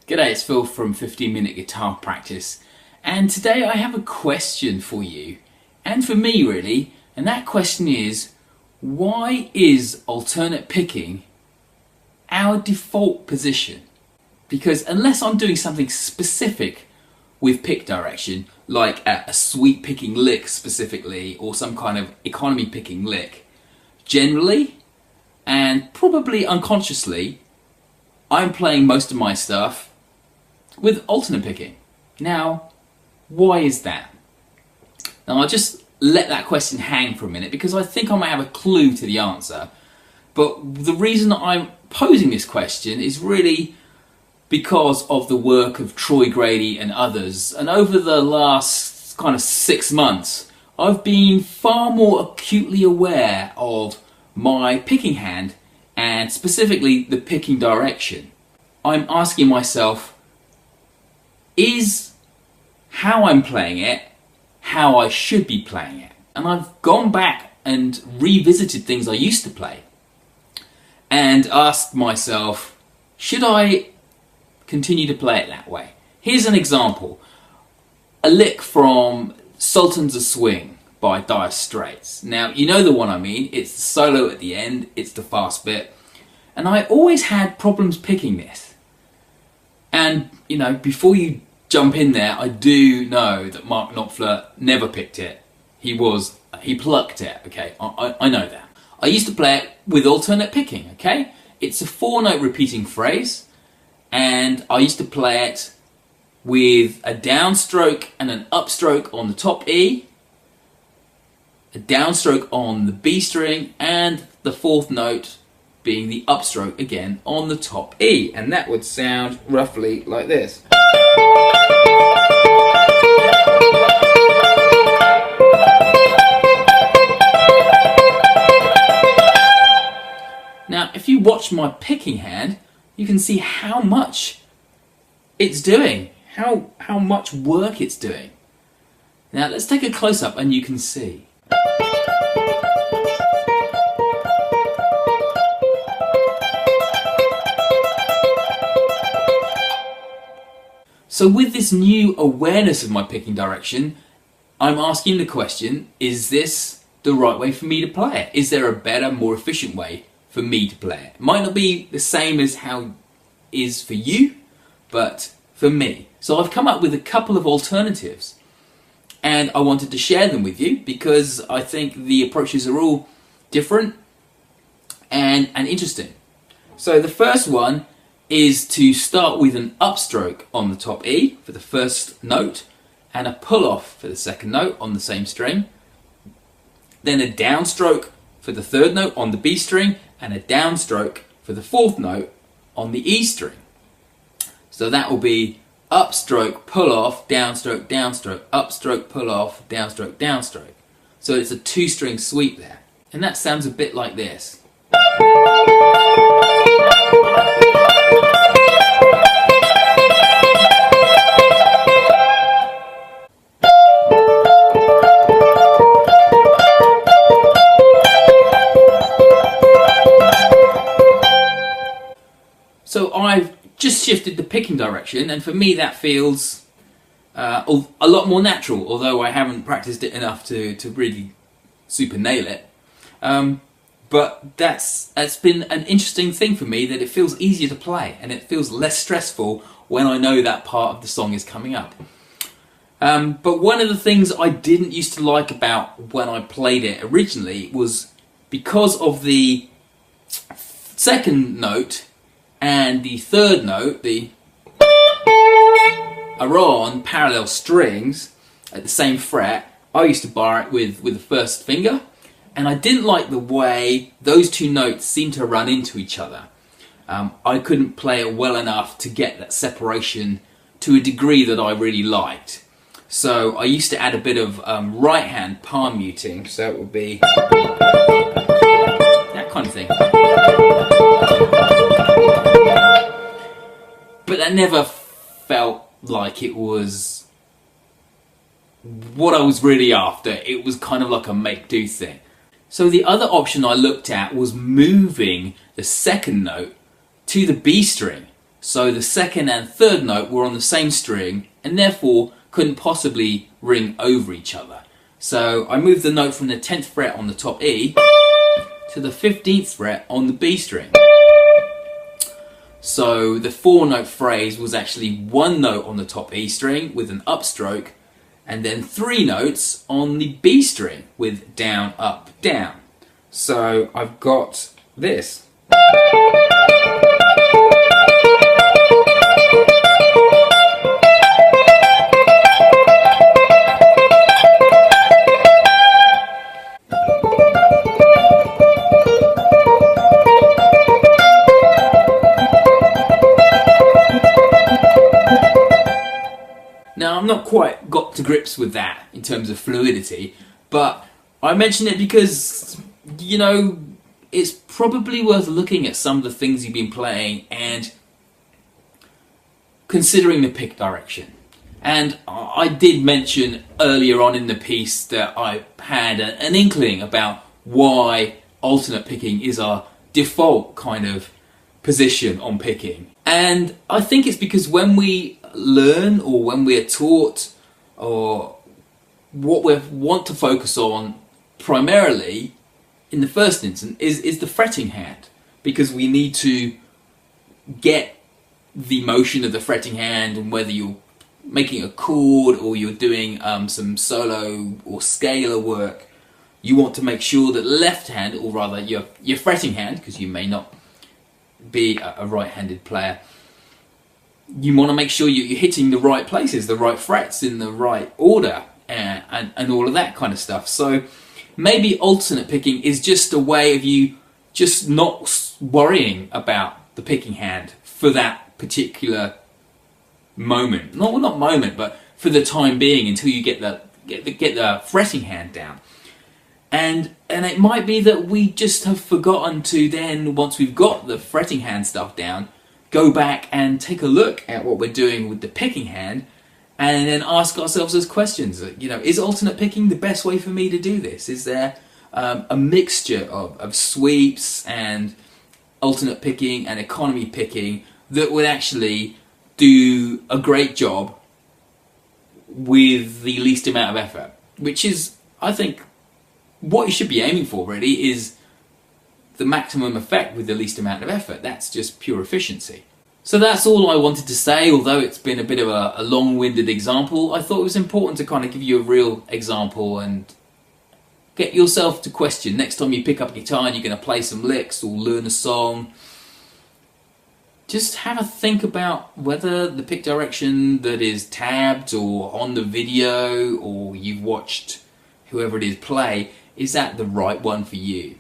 G'day, it's Phil from 15 Minute Guitar Practice, and today I have a question for you, and for me really, and that question is, why is alternate picking our default position? Because unless I'm doing something specific with pick direction, like a sweep picking lick specifically, or some kind of economy picking lick, generally, and probably unconsciously, I'm playing most of my stuff with alternate picking. Now, why is that? Now, I'll just let that question hang for a minute because I think I might have a clue to the answer. But the reason I'm posing this question is really because of the work of Troy Grady and others. And over the last kind of 6 months, I've been far more acutely aware of my picking hand and specifically the picking direction. I'm asking myself, is how I'm playing it how I should be playing it? And I've gone back and revisited things I used to play and asked myself, should I continue to play it that way? Here's an example. A lick from Sultans of Swing by Dire Straits. Now, you know the one I mean. It's the solo at the end, it's the fast bit. And I always had problems picking this. And, you know, before you jump in there, I do know that Mark Knopfler never picked it. He plucked it, okay? I know that. I used to play it with alternate picking, okay? It's a 4-note repeating phrase, and I used to play it with a downstroke and an upstroke on the top E, a downstroke on the B string, and the 4th note being the upstroke again on the top E. And that would sound roughly like this. Now, if you watch my picking hand, you can see how much it's doing, how much work it's doing. Now, let's take a close-up and you can see. So with this new awareness of my picking direction, I'm asking the question, is this the right way for me to play it? Is there a better, more efficient way for me to play it? It might not be the same as how it is for you, but for me. So I've come up with a couple of alternatives, and I wanted to share them with you because I think the approaches are all different and interesting. So the first one is to start with an upstroke on the top E for the first note and a pull-off for the second note on the same string, then a downstroke for the third note on the B string and a downstroke for the 4th note on the E string. So that will be upstroke, pull-off, downstroke, downstroke, upstroke, pull-off, downstroke, downstroke. So it's a 2-string sweep there. And that sounds a bit like this. So I've just shifted the picking direction, and for me that feels a lot more natural, although I haven't practiced it enough to really super nail it. But that's been an interesting thing for me, that it feels easier to play and it feels less stressful when I know that part of the song is coming up. But one of the things I didn't used to like about when I played it originally was because of the second note and the third note, are on parallel strings at the same fret. I used to bar it with the first finger, and I didn't like the way those two notes seemed to run into each other. I couldn't play it well enough to get that separation to a degree that I really liked. So I used to add a bit of right hand palm muting, so it would be that kind of thing. But that never felt like it was what I was really after. It was kind of like a make-do thing. So the other option I looked at was moving the second note to the B string. So the second and third note were on the same string and therefore couldn't possibly ring over each other. So I moved the note from the 10th fret on the top E to the 15th fret on the B string. So the 4-note phrase was actually 1 note on the top E string with an upstroke, and then 3 notes on the B string with down, up, down. So I've got this. Now, I've not quite got to grips with that in terms of fluidity, but I mention it because, you know, it's probably worth looking at some of the things you've been playing and considering the pick direction. And I did mention earlier on in the piece that I had an inkling about why alternate picking is our default kind of position on picking. And I think it's because when we learn or when we're taught, or what we want to focus on primarily in the first instance is the fretting hand, because we need to get the motion of the fretting hand, and whether you're making a chord or you're doing some solo or scalar work, you want to make sure that left hand, or rather your fretting hand, because you may not be a right-handed player, you want to make sure you're hitting the right places, the right frets in the right order, and all of that kind of stuff. So maybe alternate picking is just a way of you just not worrying about the picking hand for that particular moment. Not moment, but for the time being, until you get the fretting hand down. And it might be that we just have forgotten to then, once we've got the fretting hand stuff down, go back and take a look at what we're doing with the picking hand, and then ask ourselves those questions. You know, is alternate picking the best way for me to do this? Is there a mixture of sweeps and alternate picking and economy picking that would actually do a great job with the least amount of effort? Which is, I think, what you should be aiming for, really, is the maximum effect with the least amount of effort. That's just pure efficiency. So that's all I wanted to say. Although it's been a bit of a long-winded example, I thought it was important to kind of give you a real example and get yourself to question. Next time you pick up a guitar and you're going to play some licks or learn a song, just have a think about whether the pick direction that is tabbed or on the video, or you've watched whoever it is play, is that the right one for you?